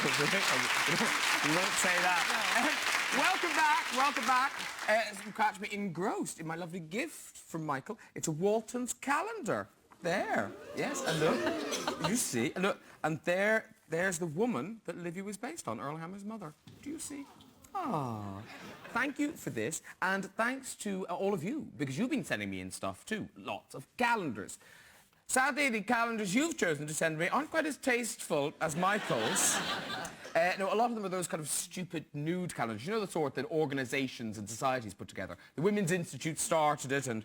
We won't say that. Welcome back. You catch me engrossed in my lovely gift from Michael. It's a Walton's calendar. There. Yes, and look. You see? And look, and there's the woman that Livy was based on, Earl Hammer's mother. Do you see? Ah. Thank you for this, and thanks to all of you, because you've been sending me in stuff too. Lots of calendars. Sadly, the calendars you've chosen to send me aren't quite as tasteful as Michael's. No, a lot of them are those kind of stupid nude calendars. You know, the sort that organisations and societies put together. The Women's Institute started it, and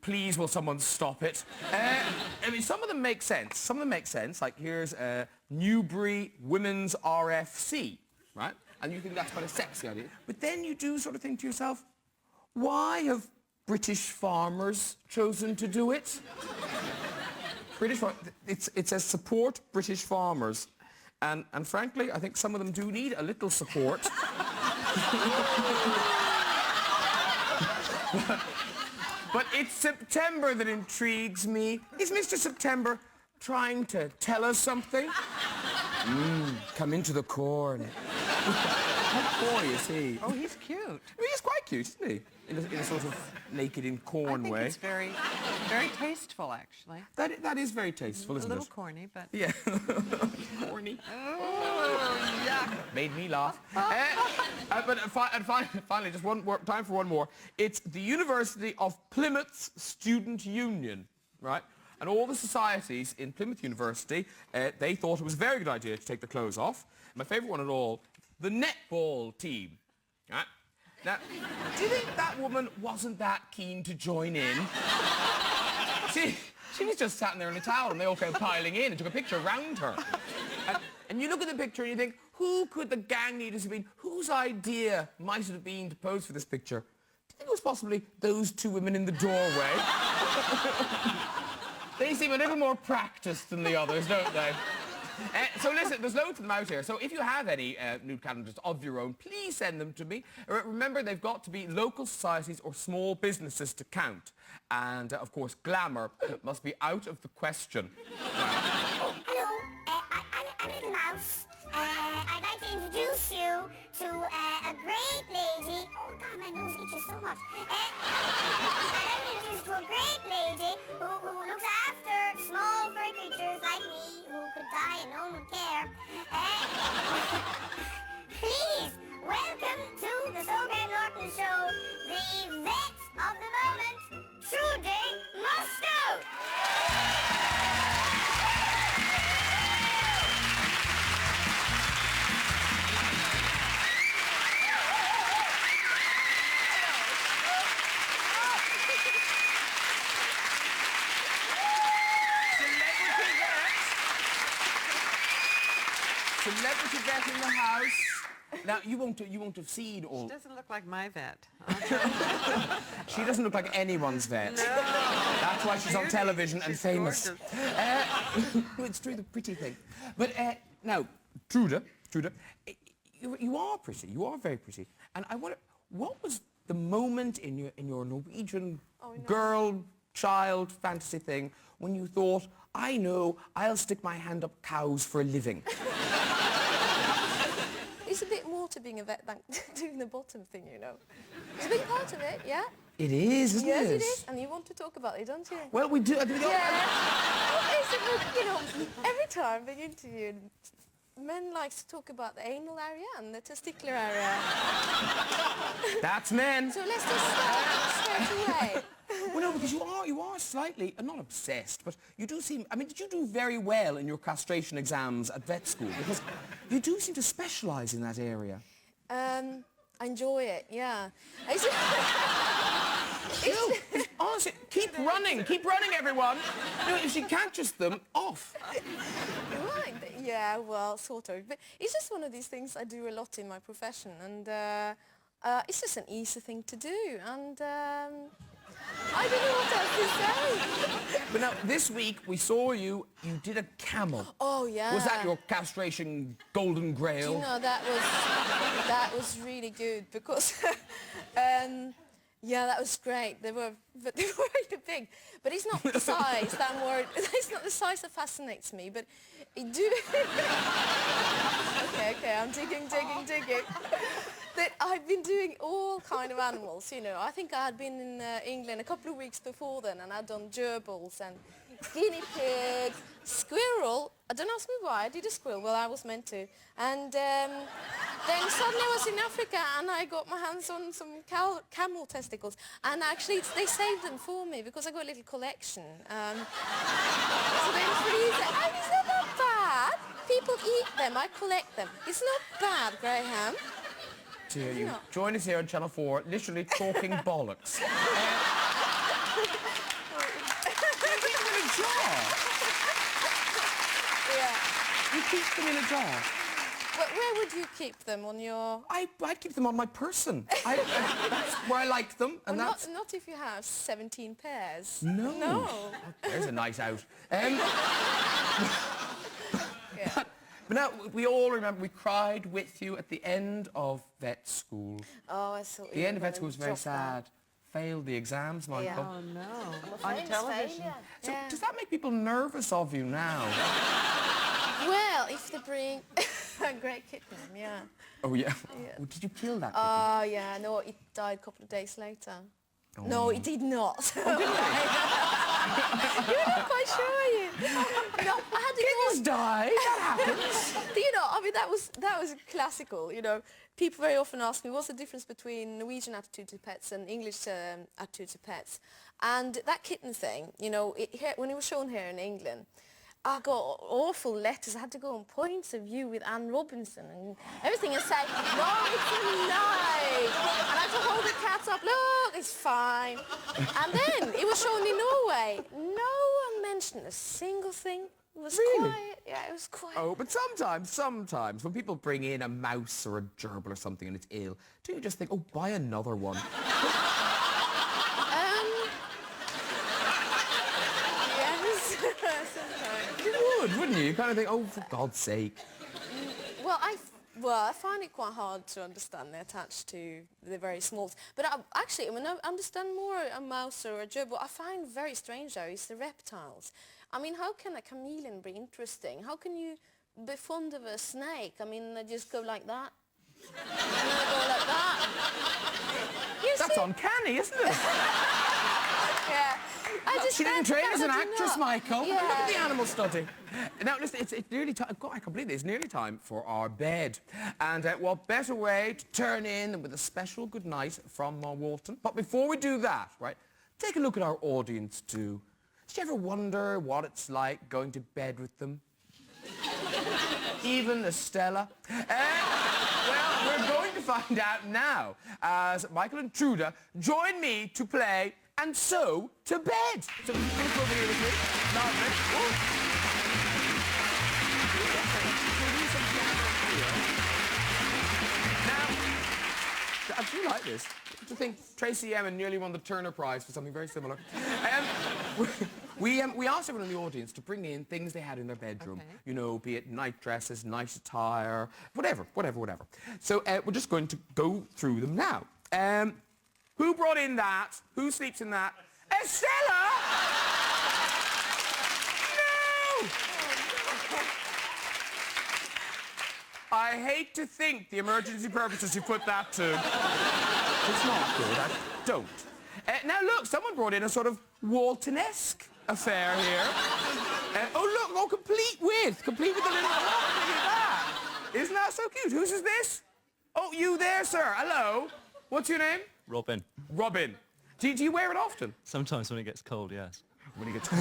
please will someone stop it. I mean, some of them make sense. Some of them make sense. Like, here's Newbury Women's RFC, right? And you think that's quite a sexy idea. But then you do sort of think to yourself, why have British farmers chosen to do it? It says support British farmers. And frankly, I think some of them do need a little support. But it's September that intrigues me. Is Mr. September trying to tell us something? Come into the corn. What boy is he? Oh, he's cute. I mean, he's quite cute, isn't he? In a sort of naked in corn way. I think it's very, very tasteful, actually. That is very tasteful, isn't it? A little corny, but... Yeah. Corny. Oh, yuck. Made me laugh. Finally, just time for one more. It's the University of Plymouth's Student Union, right? And all the societies in Plymouth University, they thought it was a very good idea to take the clothes off. My favourite one at all, the netball team. Right? Now, do you think that woman wasn't that keen to join in? She was just sat there in a towel and they all came piling in and took a picture around her. And you look at the picture and you think, who could the gang leaders have been? Whose idea might it have been to pose for this picture? Do you think it was possibly those two women in the doorway? They seem a little more practiced than the others, don't they? So listen, there's loads of them out here. So if you have any nude calendars of your own, please send them to me. Remember, they've got to be local societies or small businesses to count. And, of course, glamour must be out of the question. Oh, hello. I'm Little Mouse. I'd like to introduce you to a great lady. Oh, God, my nose itches so much. I'd like to introduce you to a great lady who looks after small furry creatures like me who could die and no one would care. Please, welcome to the So Great Norton Show, the vet of the moment, Trude Mostue-part. Celebrity vet in the house. Now, you won't have seen all... She doesn't look like my vet. She doesn't look like anyone's vet. No. That's why she's on television and famous. No, it's true, the pretty thing. But now, Trude, you are pretty. You are very pretty. And I wonder, what was the moment in your Norwegian girl, child fantasy thing when you thought, I know, I'll stick my hand up cows for a living? It's a bit more to being a vet than doing the bottom thing, you know. It's a big part of it, yeah? It is, isn't it? Yes, it is. And you want to talk about it, don't you? Well, we do. Yeah. Well, it's, you know, every time they interview, men like to talk about the anal area and the testicular area. That's men. So let's just start straight away. Well, no, because you are slightly, not obsessed, but you do seem... I mean, did you do very well in your castration exams at vet school? Because you do seem to specialise in that area. I enjoy it, yeah. Honestly, keep running, everyone. You know, if she catches them, off. Right, yeah, well, sort of. But it's just one of these things I do a lot in my profession, and it's just an easy thing to do, and... I don't know what else to say. But now, this week, we saw you did a camel. Oh, yeah. Was that your castration golden grail? You know, that was really good, because Yeah, that was great. They were really big, but it's not the size that I'm worried. It's not the size that fascinates me, but it do. okay, I'm digging. That I've been doing all kind of animals, you know. I think I had been in England a couple of weeks before then, and I'd done gerbils and guinea pigs, squirrel. Don't ask me why I did a squirrel. Well, I was meant to, and. Then suddenly I was in Africa and I got my hands on some camel testicles, and actually they saved them for me because I got a little collection. So they freeze it. And it's not that bad. People eat them, I collect them. It's not bad, Graham. Dear you. Join us here on Channel 4, literally talking bollocks. Keep them in a jar. Yeah. You keep them in a jar. But where would you keep them on your... I'd keep them on my person. That's where I like them, and well, that's... Not if you have 17 pairs. No. No. There's a night out. But now, we all remember we cried with you at the end of vet school. Oh, I saw. The end of vet school was very sad. Failed the exams, Michael. Yeah. Oh, no. On television. So does that make people nervous of you now? Well, if they bring a great kitten, yeah. Oh, yeah? Oh, did you kill that kitten? Oh, yeah, no, it died a couple of days later. Oh. No, it did not. You're not quite sure, you. No, I had to Kittens die, that happens. You know, I mean, that was classical, you know. People very often ask me, what's the difference between Norwegian attitude to pets and English attitude to pets? And that kitten thing, you know, when it was shown here in England, I got awful letters. I had to go on Points of View with Anne Robinson and everything and say, no, it's alive. And I had to hold the cat up, look, it's fine. And then it was shown in Norway. No one mentioned a single thing. It was quiet. Yeah, it was quiet. Oh, but sometimes, when people bring in a mouse or a gerbil or something and it's ill, do you just think, oh, buy another one? Yes, sometimes. You would, wouldn't you? You kind of think, oh, for God's sake. Well, I find it quite hard to understand. They're attached to the very small. But actually, when I understand more a mouse or a gerbil, I find very strange, though, is the reptiles. I mean, how can a chameleon be interesting? How can you be fond of a snake? I mean, they just go like that. And then they go like that. That's uncanny, isn't it? Yeah. She didn't train as an actress, Michael. Yeah. Look at the animal study. Now, listen, it's nearly time. God, I can't believe it. It's nearly time for our bed. And what better way to turn in than with a special good night from Walton? But before we do that, right, take a look at our audience, too. Did you ever wonder what it's like going to bed with them? Even Estella? Well, we're going to find out now as Michael and Trude join me to play And So to Bed. So please come over here with me. Lovely. Now, I do like this. I think Tracy Emin nearly won the Turner Prize for something very similar. We asked everyone in the audience to bring in things they had in their bedroom. Okay. You know, be it night dresses, night attire, whatever. So we're just going to go through them now. Who brought in that? Who sleeps in that? Estella! No! I hate to think the emergency purposes you put that to. It's not good. I don't. Now, look, someone brought in a sort of Walton-esque affair here. Oh, look, complete with the little... Look at that. Isn't that so cute? Whose is this? Oh, you there, sir. Hello. What's your name? Robin. Robin. Do you wear it often? Sometimes when it gets cold, yes. When he gets cold.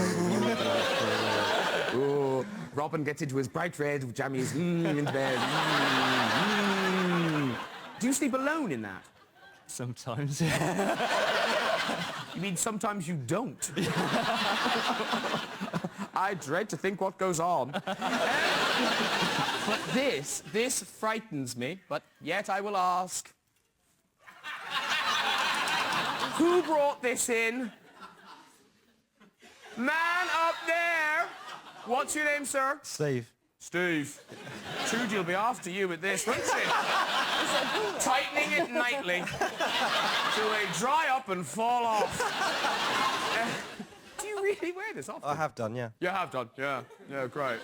Oh, Robin gets into his bright red jammies in bed. Do you sleep alone in that? Sometimes, yeah. You mean sometimes you don't? I dread to think what goes on. But this frightens me, but yet I will ask. Who brought this in? Man up there. What's your name, sir? Steve. Steve, Trude will be after you with this, won't she? Tightening it nightly till they dry up and fall off. Do you really wear this often? I have done, yeah. You have done, yeah. Yeah, great.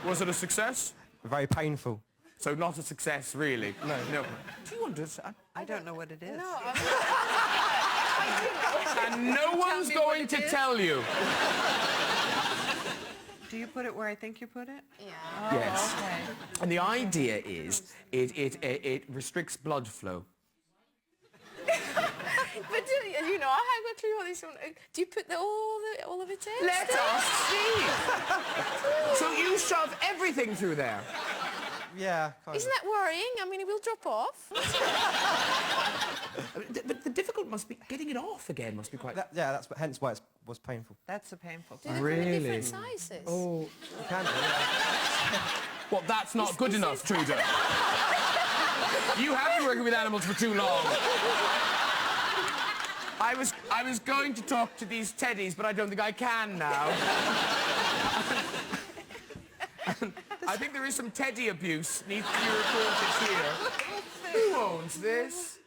Was it a success? Very painful. So not a success, really? No. No. Do you understand? I don't know what it is. No, And no one's me what going it to is? tell you. Do you put it where I think you put it? yeah. Yes. Okay. And the idea is it restricts blood flow. But you know, I haven't got a clue what this one. Do you put all of it in? Let us see. So you shove everything through there. Yeah, kind Isn't that worrying? I mean, it will drop off. But the difficult must be getting it off again. Must be quite. Yeah, that's hence why it was painful. That's the painful Do part. they come in Really? different sizes? Oh, You can do, yeah. well, that's not good enough, Trude. You have been working with animals for too long. I was going to talk to these teddies, but I don't think I can now. I think there is some teddy abuse needs to be reported here. Who owns this?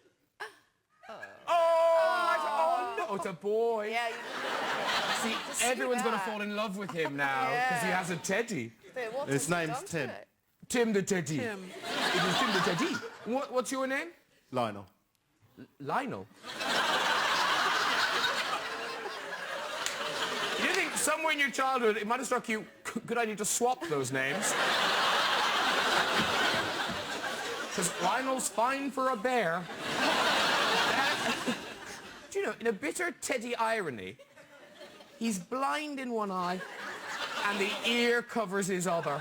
Oh, no, it's a boy. Yeah. See, everyone's going to fall in love with him now because he has a teddy. His name's Tim. Tim the Teddy. Tim. It is Tim the Teddy. What's your name? Lionel. Lionel. You didn't think somewhere in your childhood it might have struck you, good idea to swap those names? Because Lionel's fine for a bear. Do you know, in a bitter Teddy irony, he's blind in one eye and the ear covers his other.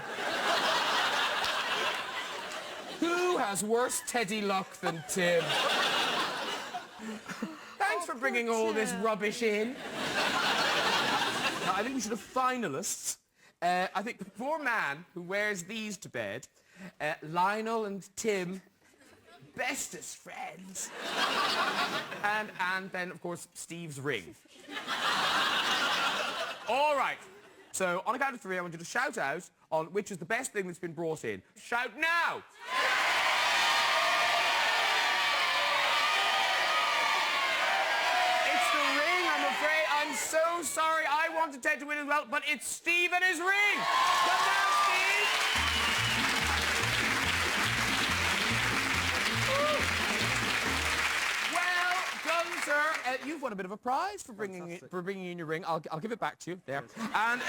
Who has worse Teddy luck than Tim? Thanks for bringing all this rubbish in. Now, I think we should have finalists. I think the poor man who wears these to bed, Lionel and Tim, bestest friends. And then, of course, Steve's ring. All right. So, on a count of three, I want you to shout out on which is the best thing that's been brought in. Shout now! It's the ring, I'm afraid. I'm so sorry. I wanted Ted to win as well, but it's Steve and his ring. Come down, Steve. Well done, sir. You've won a bit of a prize for bringing in your ring. I'll give it back to you there, and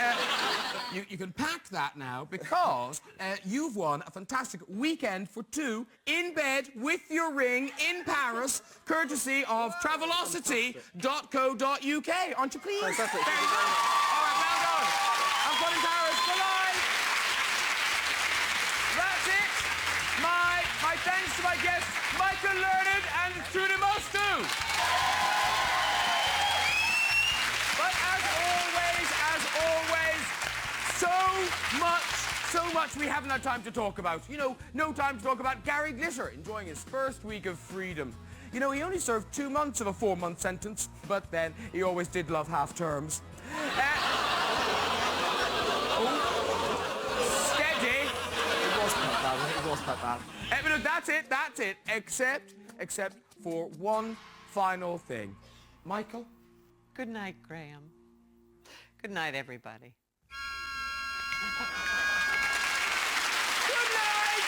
you can pack that now because you've won a fantastic weekend for two in bed with your ring in Paris, courtesy of Travelocity.co.uk. Aren't you pleased? Fantastic. There you go. All right, well done. I'm fun in Paris for life. That's it. My thanks to my guests, Micheal and Trude Mostue. But as always, so much we haven't had time to talk about. You know, no time to talk about Gary Glitter enjoying his first week of freedom. You know, he only served 2 months of a 4-month sentence, but then he always did love half terms. Steady. It was quite bad. But look, that's it. Except for one final thing. Micheal? Good night, Graham. Good night, everybody. Good night!